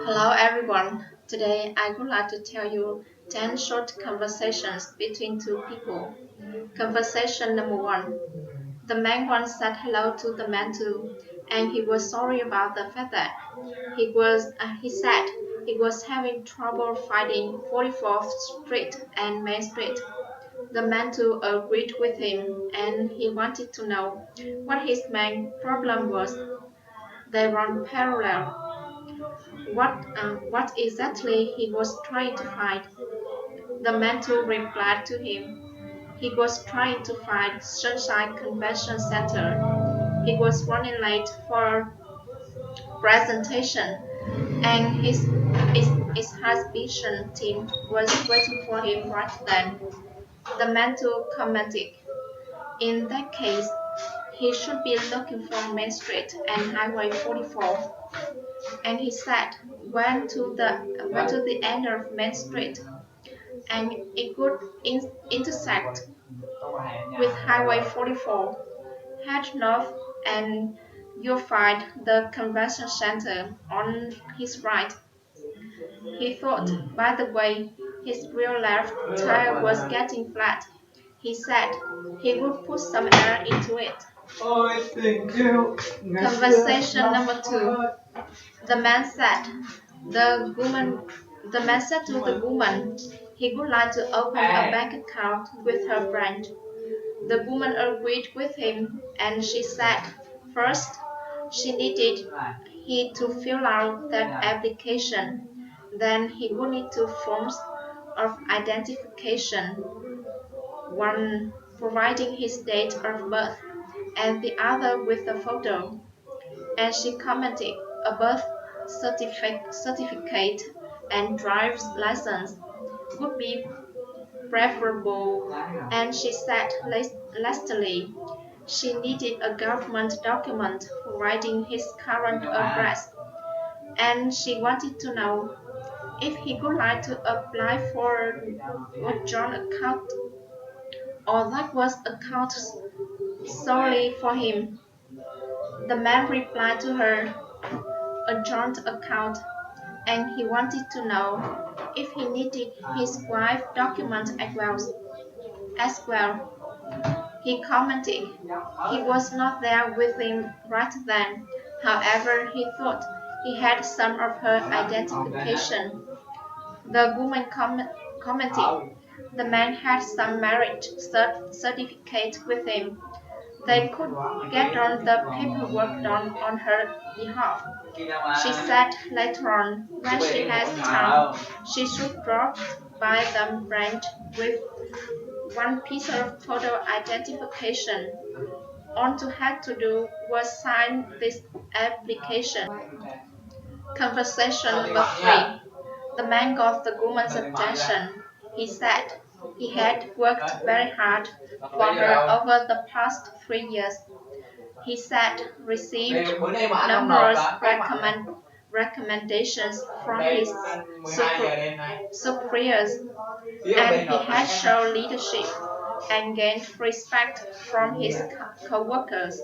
Hello everyone. Today I would like to tell you 10 short conversations between two people. Conversation number 1. The man once said hello to the man too, and he was sorry about the fact that he said he was having trouble finding 44th Street and Main Street. The man too agreed with him, and he wanted to know what his main problem was. They run parallel. What exactly he was trying to find? The mentor replied to him. He was trying to find Sunshine Convention Center. He was running late for a presentation, and his exhibition team was waiting for him right then. The mentor commented, "In that case, he should be looking for Main Street and Highway 44." And he said, went to the end of Main Street, and it could intersect with Highway 44. Head north, and you'll find the convention center on his right. He thought, by the way, his rear left tire was getting flat. He said he would put some air into it. Conversation number 2. The man said, the woman, the man said to the woman, he would like to open a bank account with her friend. The woman agreed with him, and she said, first, she needed he to fill out that application. Then he would need two forms of identification, one providing his date of birth, and the other with a photo. And she commented, a birth certificate and driver's license would be preferable. And she said, lastly, she needed a government document providing his current address. And she wanted to know if he would like to apply for a joint account, or that was account solely for him. The man replied to her, a joint account, and he wanted to know if he needed his wife's document as well. He commented he was not there with him right then. However, he thought he had some of her identification. The woman commented the man had some marriage certificate with him. They could get on the paperwork done on her behalf. She said later on, when she has time, she should drop by the branch with one piece of photo identification. All she had to do was sign this application. Conversation number 3. The man got the woman's attention. He said he had worked very hard for her over the past 3 years. He said received numerous recommendations from his superiors, and he had shown leadership and gained respect from his co-workers.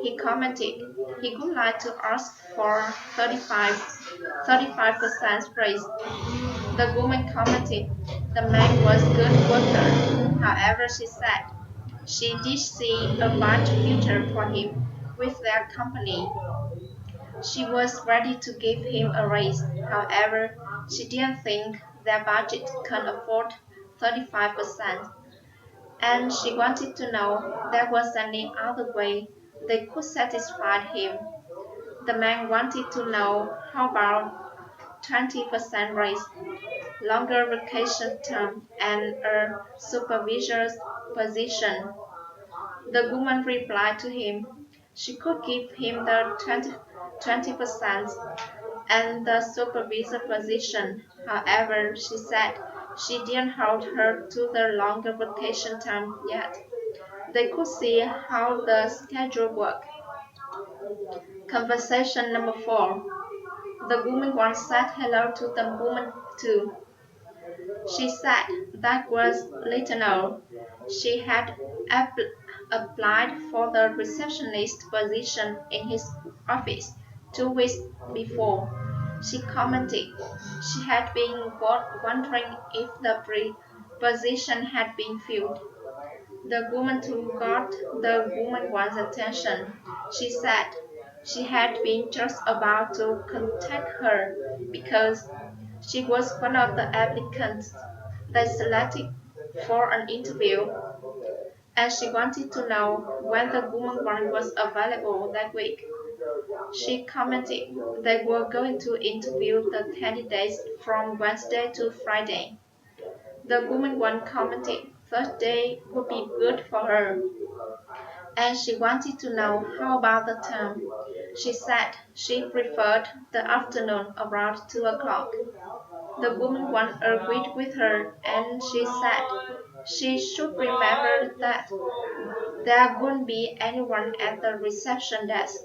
He commented he would like to ask for 35% raise. The woman commented the man was a good worker. However, she said she did see a bright future for him with their company. She was ready to give him a raise. However, she didn't think their budget could afford 35%, and she wanted to know if there was any other way they could satisfy him. The man wanted to know how about 20% raise, longer vacation term, and a supervisor's position. The woman replied to him she could give him the 20% and the supervisor position. However, she said she didn't hold her to the longer vacation term yet. They could see how the schedule worked. Conversation number 4. The woman once said hello to the woman too. She said that was little. She had applied for the receptionist position in his office 2 weeks before. She commented. She had been wondering if the position had been filled. The woman too got the woman one's attention. She said she had been just about to contact her because she was one of the applicants they selected for an interview, and she wanted to know when the woman one was available that week. She commented they were going to interview the candidates from Wednesday to Friday. The woman one commented Thursday would be good for her, and she wanted to know how about the time. She said she preferred the afternoon around 2 o'clock. The woman one agreed with her, and she said she should remember that there wouldn't be anyone at the reception desk,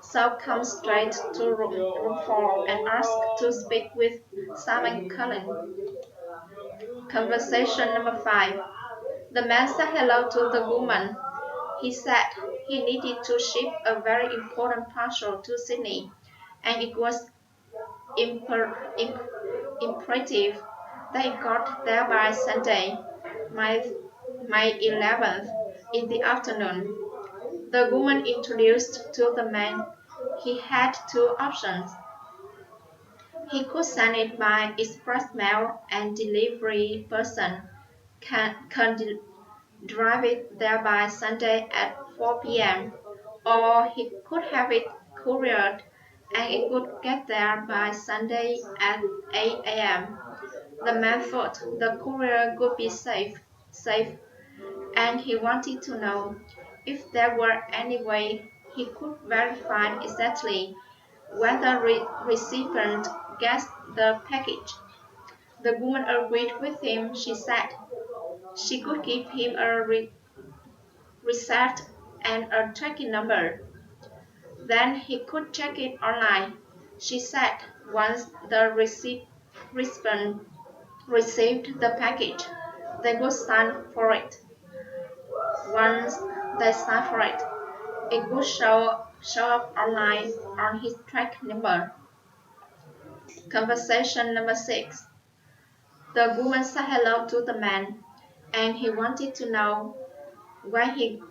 so come straight to room 4 and ask to speak with Simon Cullen. Conversation number 5. The man said hello to the woman. He said he needed to ship a very important parcel to Sydney, and it was imperative that it got there by Sunday, May, May 11th, in the afternoon. The woman introduced to the man he had two options. He could send it by express mail and delivery person can drive it there by Sunday at 4 p.m. or he could have it couriered and it would get there by Sunday at 8 a.m. The man thought the courier would be safe, and he wanted to know if there were any way he could verify exactly when the recipient gets the package. The woman agreed with him. She said she could give him a receipt and a tracking number. Then he could check it online. She said once the recipient received the package, they would sign for it. Once they sign for it, it would show up online on his track number. Conversation number 6. The woman said hello to the man, and he wanted to know when he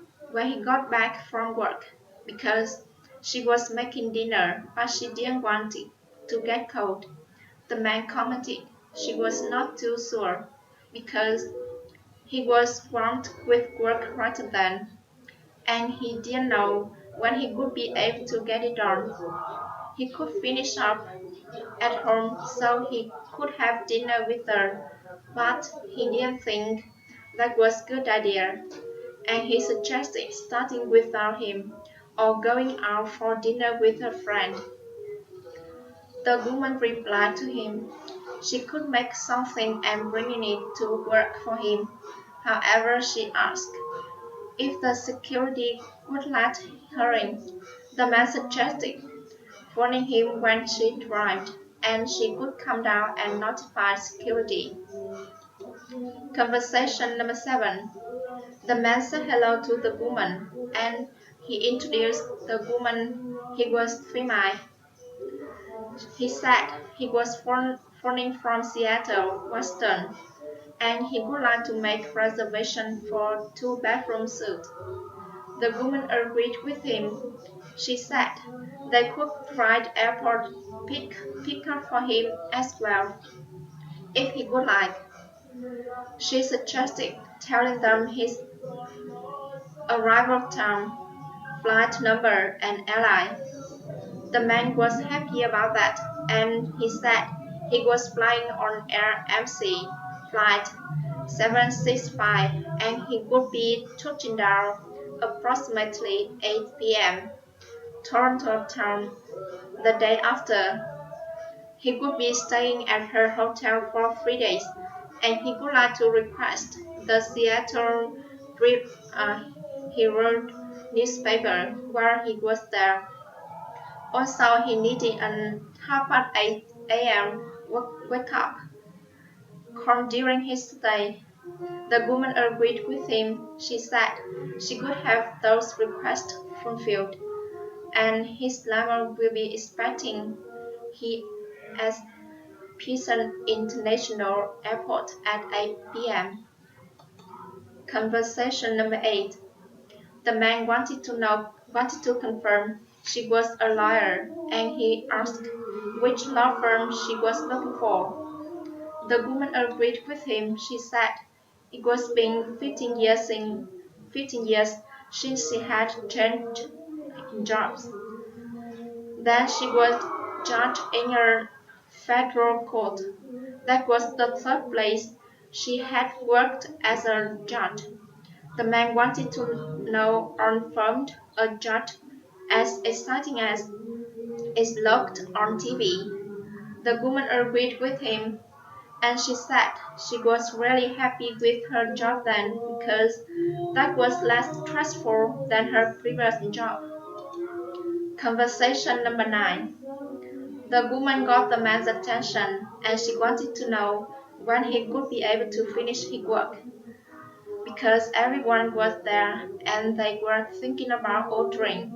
got back from work because she was making dinner, but she didn't want it to get cold. The man commented she was not too sure because he was swamped with work right then, and he didn't know when he would be able to get it done. He could finish up at home so he could have dinner with her, but he didn't think that was a good idea, and he suggested starting without him or going out for dinner with a friend. The woman replied to him she could make something and bringing it to work for him. However, she asked if the security would let her in. The man suggested phoning him when she arrived, and she could come down and notify security. Conversation number 7. The man said hello to the woman, and he introduced the woman he was female. He said he was phoning from Seattle, Washington, and he would like to make reservation for 2-bedroom suite. The woman agreed with him. She said they could provide airport pickup for him as well, if he would like. She suggested telling them his arrival time, flight number, and airline. The man was happy about that, and he said he was flying on Air MC flight 765 and he would be touching down approximately 8 p.m. Toronto time the day after. He would be staying at her hotel for 3 days, and he would like to request the Seattle Herald newspaper while he was there. Also, he needed a 8:30 a.m. wake-up call during his stay. The woman agreed with him. She said she could have those requests fulfilled, and his lover will be expecting he at Pearson International Airport at 8 p.m. Conversation number 8. The man wanted to confirm she was a lawyer, and he asked which law firm she was looking for. The woman agreed with him. She said it was been 15 years since she had changed jobs. Then she was judge in a federal court. That was the third place she had worked as a judge. The man wanted to know confirmed a judge as exciting as is looked on TV. The woman agreed with him, and she said she was really happy with her job then because that was less stressful than her previous job. Conversation number 9. The woman got the man's attention, and she wanted to know when he could be able to finish his work. Because everyone was there and they were thinking about ordering.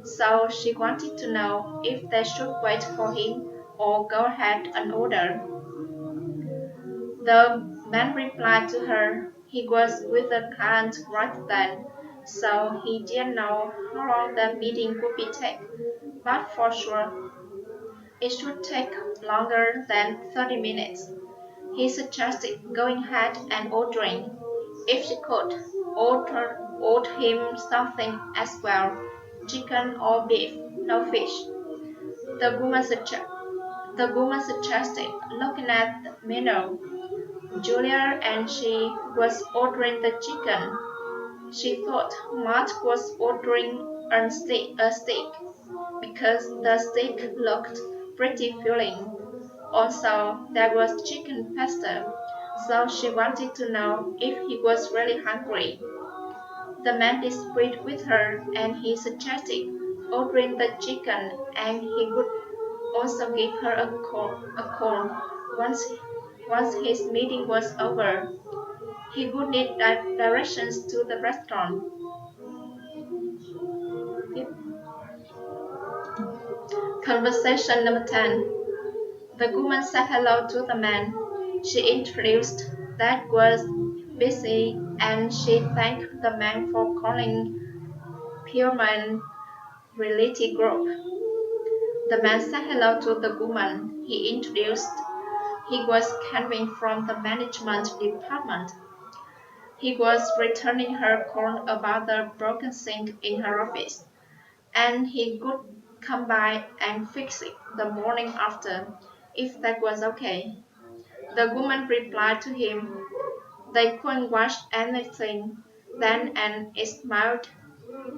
So she wanted to know if they should wait for him or go ahead and order. The man replied to her he was with a client right then, so he didn't know how long the meeting would be take, but for sure it should take longer than 30 minutes. He suggested going ahead and ordering. If she could, order him something as well, chicken or beef, no fish. The woman, the woman suggested, looking at the menu. Julia and she was ordering the chicken. She thought Matt was ordering a steak because the steak looked pretty filling. Also, there was chicken pasta, so she wanted to know if he was really hungry. The man disagreed with her and he suggested ordering the chicken and he would also give her a call once his meeting was over. He would need directions to the restaurant. Conversation number 10. The woman said hello to the man. She introduced that was busy and she thanked the man for calling Pureman Reality Group. The man said hello to the woman. He introduced he was coming from the management department. He was returning her call about the broken sink in her office, and he could come by and fix it the morning after, if that was okay. The woman replied to him they couldn't wash anything then and it smelled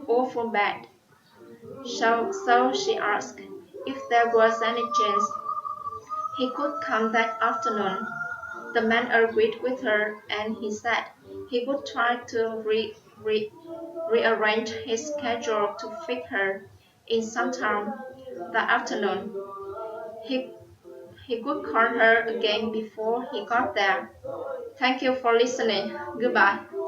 awful bad. So she asked if there was any chance he could come that afternoon. The man agreed with her and he said he would try to rearrange his schedule to fit her in sometime that afternoon. He, he could call her again before he got there. Thank you for listening. Goodbye.